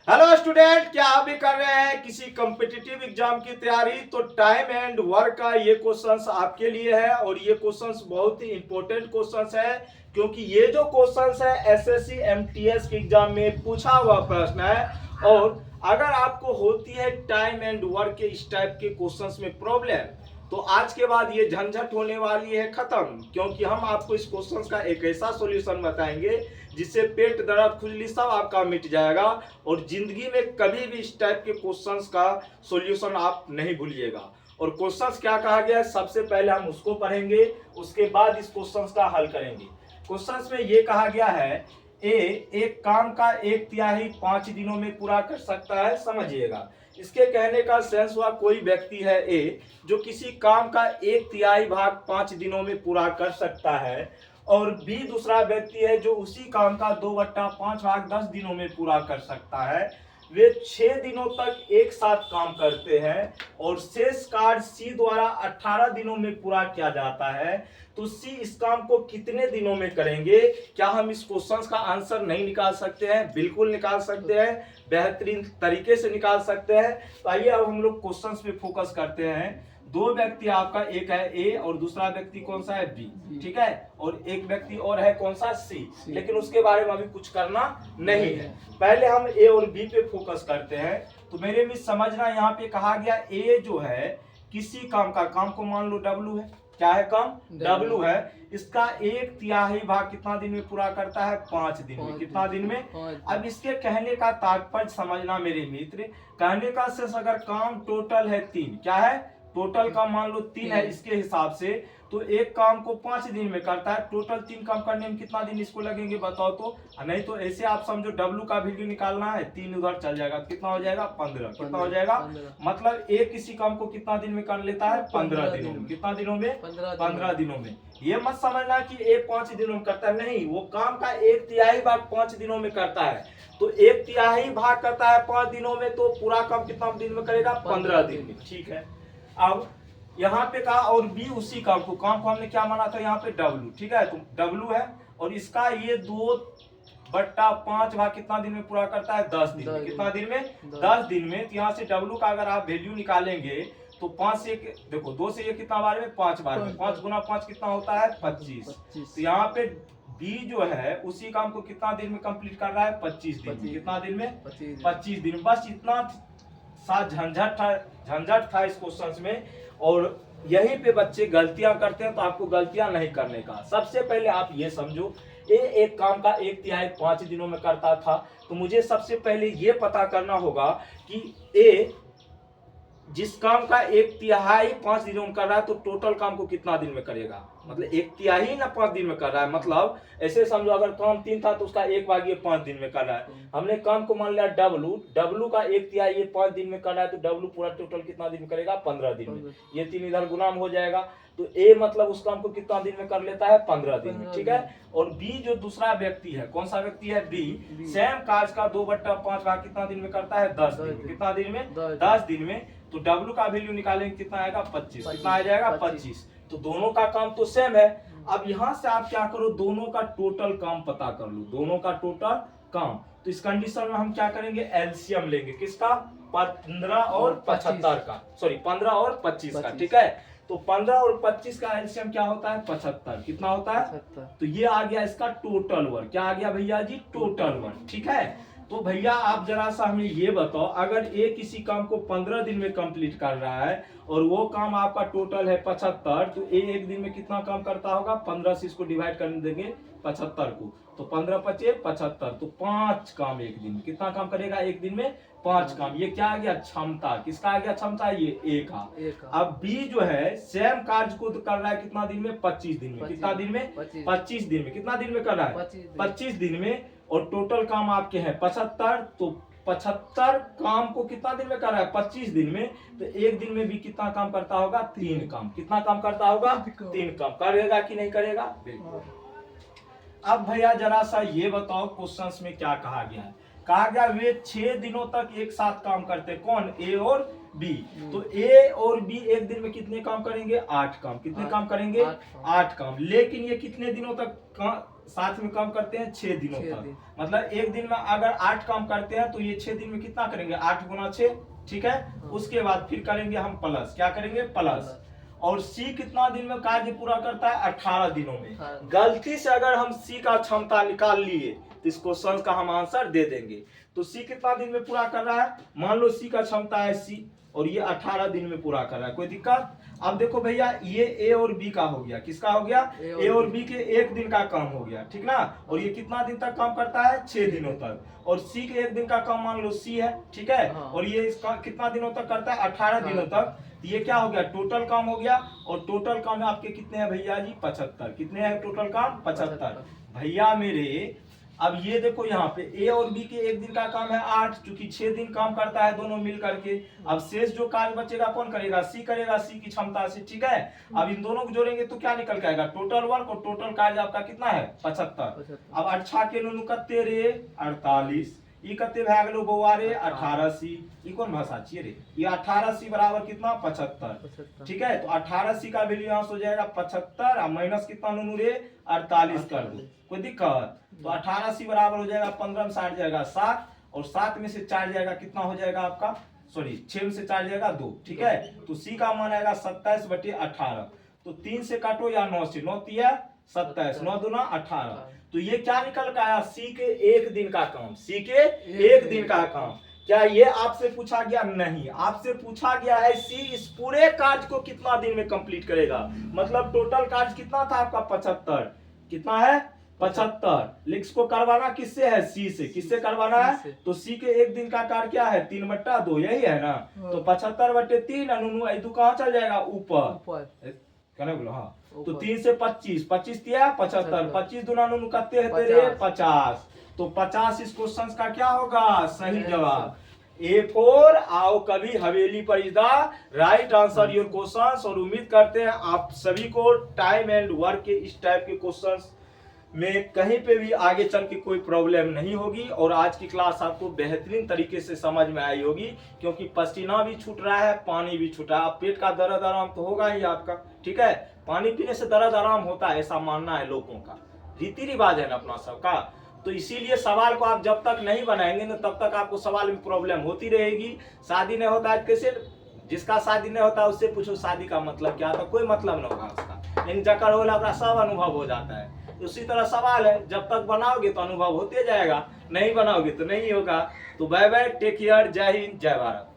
Hello student, क्या आप भी कर रहे हैं किसी कॉम्पिटिटिव एग्जाम की तैयारी? तो टाइम एंड वर्क का ये क्वेश्चंस आपके लिए है और ये क्वेश्चंस बहुत ही इंपॉर्टेंट क्वेश्चंस है, क्योंकि ये जो क्वेश्चंस है एसएससी एमटीएस के एग्जाम में पूछा हुआ प्रश्न है। और अगर आपको होती है टाइम एंड वर्क के इस टाइप के क्वेश्चंस में प्रॉब्लम, तो आज के बाद ये झंझट होने वाली है खत्म, क्योंकि हम आपको इस क्वेश्चन का एक ऐसा सॉल्यूशन बताएंगे जिससे पेट दर्द खुजली सब आपका मिट जाएगा और जिंदगी में कभी भी इस टाइप के क्वेश्चंस का सॉल्यूशन आप नहीं भूलिएगा। और क्वेश्चंस क्या कहा गया है, सबसे पहले हम उसको पढ़ेंगे, उसके बाद इस क्वेश्चंस का हल करेंगे। क्वेश्चंस में ये कहा गया है, ए एक काम का 1/3 5 दिनों में पूरा कर सकता है। समझिएगा, इसके कहने का सेंस हुआ कोई व्यक्ति है ए जो किसी काम का 1/3 भाग 5 दिनों में पूरा कर सकता है, और बी दूसरा व्यक्ति है जो उसी काम का 2/5 भाग 10 दिनों में पूरा कर सकता है। वे 6 दिनों तक एक साथ काम करते हैं और शेष कार्य सी द्वारा 18 दिनों में पूरा किया जाता है। तो सी इस काम को कितने दिनों में करेंगे? क्या हम इस क्वेश्चन का आंसर नहीं निकाल सकते हैं? बिल्कुल निकाल सकते हैं, बेहतरीन तरीके से निकाल सकते हैं। तो आइए अब हम लोग क्वेश्चन पे फोकस करते हैं। दो व्यक्ति आपका, एक है ए और दूसरा व्यक्ति कौन सा है बी, ठीक है, और एक व्यक्ति और है कौन सा सी, लेकिन उसके बारे में अभी कुछ करना नहीं है। पहले हम ए और बी पे फोकस करते हैं। तो मेरे में समझना, यहाँ पे कहा गया ए जो है किसी काम का, काम को मान लो डब्लू है, क्या है काम? डब्लू है। इसका 1/3 भाग कितना दिन में पूरा करता है? 5 दिन में। कितना दिन में? अब इसके कहने का तात्पर्य समझना मेरे मित्र, कहने का शेष अगर काम टोटल है 3, क्या है? टोटल काम मान लो 3 है, इसके हिसाब से तो एक काम को 5 दिन में करता है। टोटल 3 काम करने में कितना दिन इसको लगेंगे बताओ तो? नहीं तो ऐसे आप समझो, डब्लू का वैल्यू निकालना है, 3 उधर चल जाएगा, कितना हो जाएगा? 15। कितना हो जाएगा? मतलब एक किसी काम को कितना दिन में कर लेता है? 15 दिनों में। कितना दिनों में? 15 दिनों में। ये मत समझना कि एक 5 दिनों में करता है, नहीं, वो काम का 1/3 भाग 5 दिनों में करता है। तो 1/3 भाग करता है 5 दिनों में, तो पूरा काम कितना दिन में करेगा? 15 दिन में। ठीक है, अब यहाँ पे कहा और बी उसी काम को हमने क्या माना था? यहाँ पे डब्लू, ठीक है, तो डब्लू है और इसका ये 2/5 भाग कितना दिन में पूरा करता है? 10 दिन में। कितना दिन में? 10 दिन में। तो यहाँ से डब्लू का अगर आप वैल्यू निकालेंगे तो 5 से देखो, 2 से ये कितना बार में? 5 बार में। 5 गुना 5 कितना होता है? 25। तो यहाँ पे बी जो है उसी काम को कितना दिन में कंप्लीट कर रहा है? 25 दिन में। कितना दिन में? 25 दिन। बस इतना सा झंझट था इस क्वेश्चन में, और यहीं पे बच्चे गलतियां करते हैं। तो आपको गलतियां नहीं करने का, सबसे पहले आप ये समझो, ए एक काम का 1/3 5 दिनों में करता था, तो मुझे सबसे पहले ये पता करना होगा कि ए जिस काम का 1/3 5 दिनों में कर रहा है, तो टोटल काम को कितना दिन में करेगा? मतलब 1/3 ना 5 दिन में कर रहा है, मतलब ऐसे समझो अगर काम 3 था तो उसका 1/5 दिन में कर रहा है। हमने काम को मान लिया डब्लू का 1/3 ये 5 दिन में कर रहा है, तो डब्लू पूरा टोटल कितना दिन में करेगा? 15 दिन में। ये 3 इधर गुना हो जाएगा, तो ए मतलब उस काम को कितना दिन में कर लेता है? 15 दिन में। ठीक है, और बी जो दूसरा व्यक्ति है, कौन सा व्यक्ति है? बी सेम कार्य का 2/5 भाग कितना दिन में करता है? 10 दिन में। कितना दिन में? 10 दिन में। तो डब्लू का वैल्यू निकालेंगे, कितना आएगा? 25। कितना आ जाएगा? 25। तो दोनों का काम तो सेम है। अब यहां से आप क्या करो, दोनों का टोटल काम पता कर लो, दोनों का टोटल काम। तो इस कंडीशन में हम क्या करेंगे? एलसीएम लेंगे, किसका? 15 और 75 का, सॉरी 15 और 25 का। ठीक है, तो 15 और 25 का एलसीएम क्या होता है? 75। कितना होता है? तो ये आ गया इसका टोटल वर्क। क्या आ गया भैया जी? Total work. ठीक है, तो भैया आप जरा सा हमें ये बताओ, अगर ए किसी काम को 15 दिन में कंप्लीट कर रहा है और वो काम आपका टोटल है 75, तो ए एक दिन में कितना काम करता होगा? 15 से इसको डिवाइड कर देंगे 75 को, तो 15 पचे 75, तो 5 काम एक दिन में। कितना काम करेगा एक दिन में? 5 काम। ये क्या आ गया? क्षमता। किसका आ गया क्षमता? ये ए का। अब बी जो है सेम कार्य को कर रहा है कितना दिन में? 25 दिन में। कितना दिन में? 25 दिन में। कितना दिन में कर रहा है? 25 दिन में। और टोटल काम आपके हैं 75, तो 75 काम को कितना दिन में कर रहा है? 25 दिन में। तो एक दिन में भी कितना काम करता होगा? 3 काम। कितना काम करता होगा? 3 काम। करेगा कि नहीं करेगा? बिल्कुल। अब भैया जरा सा ये बताओ, क्वेश्चंस में क्या कहा गया है? कहा गया वे 6 दिनों तक एक साथ काम करते। कौन? ए और बी। तो ए और बी एक दिन में कितने काम करेंगे? 8 काम। कितने काम करेंगे? 8 काम। लेकिन ये कितने दिनों तक साथ में काम करते हैं 6 दिनों 6 तक। दिन। मतलब एक दिन में अगर 8 काम करते हैं तो ये 6 दिन में कितना करेंगे, 8 गुना 6, ठीक है। उसके बाद फिर करेंगे हम प्लस, क्या करेंगे, प्लस। और सी कितना दिन में कार्य पूरा करता है, 18 दिनों में। गलती से अगर हम सी का क्षमता निकाल लिए तो इस क्वेश्चन का हम आंसर दे देंगे। तो सी कितना दिन में पूरा कर रहा है, मान लो सी का क्षमता है सी और ये 18 दिन में पूरा कर रहा है, कोई दिक्कत। अब देखो भैया ये ए और बी का हो गया, किसका हो गया, ए और बी के 1 दिन का काम हो गया, ठीक ना। और ये कितना दिन तक काम करता है, 6 दिनों तक। और सी के 1 दिन का काम मान लो सी है, ठीक है। और ये इसका कितना दिनों तक करता है, 18 दिनों तक। ये क्या हो गया, टोटल काम हो गया। और टोटल काम आपके कितने हैं भैया जी, 75। कितने हैं टोटल काम, 75 भैया मेरे। अब ये देखो यहाँ पे ए और बी के 1 दिन का काम है 8, क्योंकि 6 दिन काम करता है दोनों मिल करके। अब शेष जो कार्य बचेगा कौन करेगा, सी करेगा, सी की क्षमता से, ठीक है। अब इन दोनों को जोड़ेंगे तो क्या निकल के आएगा, टोटल वर्क और टोटल कार्य आपका कितना है, 75। अब 8 के नु कते रे 48, ई कते भए गेलो बौआ रे 18 सी। ई कौन भाषा छिए रे, ये 18 सी बराबर कितना, 75, ठीक है। तो 18 सी का वैल्यू यहाँ से हो जाएगा 75 और माइनस कितना नुनू रे 48 कर दो, कोई दिक्कत। तो 18 सी बराबर हो जाएगा 15 में 60 जाएगा 7 और 7 में से 4 जाएगा कितना हो जाएगा आपका, सॉरी 6 में से 4 जाएगा 2, ठीक है। तो सी का मान आएगा 27/18। तो 3 से काटो या 9 से, 9 तिया 27, 9 दूना 18। तो ये क्या निकल के आया, सी के 1 दिन का काम, सी के 1 दिन का काम। क्या ये आपसे पूछा गया, नहीं, आपसे पूछा गया है सी इस पूरे कार्य को कितना दिन में कंप्लीट करेगा। मतलब टोटल कार्य कितना था आपका, 75, कितना है 75। लेकिन इसको करवाना किससे है, सी से, किससे करवाना है। तो सी के 1 दिन का कार्य क्या है, 3/2, यही है ना। तो 75/3 अनुनु कहाँ चल जाएगा, ऊपर कहना बोलो, हाँ। तो 3 से 25, 25 दिया 75, 25 दूना नुनु कत्ते है तेरे 50। तो 50 इस क्वेश्चन का क्या होगा, सही जवाब। A4 आओ कभी हवेली पर is the right answer your questions. और उम्मीद करते हैं आप सभी को टाइम एंड वर्क के इस टाइप के क्वेश्चंस में कहीं पे भी आगे चल के कोई प्रॉब्लम नहीं होगी। और आज की क्लास आपको बेहतरीन तरीके से समझ में आई होगी, क्योंकि पसीना भी छूट रहा है, पानी भी छूट रहा है। पेट का दर्द आराम तो होगा ही आपका, ठीक है। पानी पीने से दर्द आराम होता है, ऐसा मानना है लोगों का, रीति रिवाज है ना अपना सबका। तो इसीलिए सवाल को आप जब तक नहीं बनाएंगे ना तब तक आपको सवाल में प्रॉब्लम होती रहेगी। शादी नहीं होता है कैसे, जिसका शादी नहीं होता उससे पूछो शादी का मतलब क्या, तो कोई मतलब नहीं होगा उसका। लेकिन जकर होला सब अनुभव हो जाता है। उसी तरह सवाल है, जब तक बनाओगे तो अनुभव होते जाएगा, नहीं बनाओगे तो नहीं होगा। तो बाय बाय, टेक केयर, जय हिंद, जय भारत।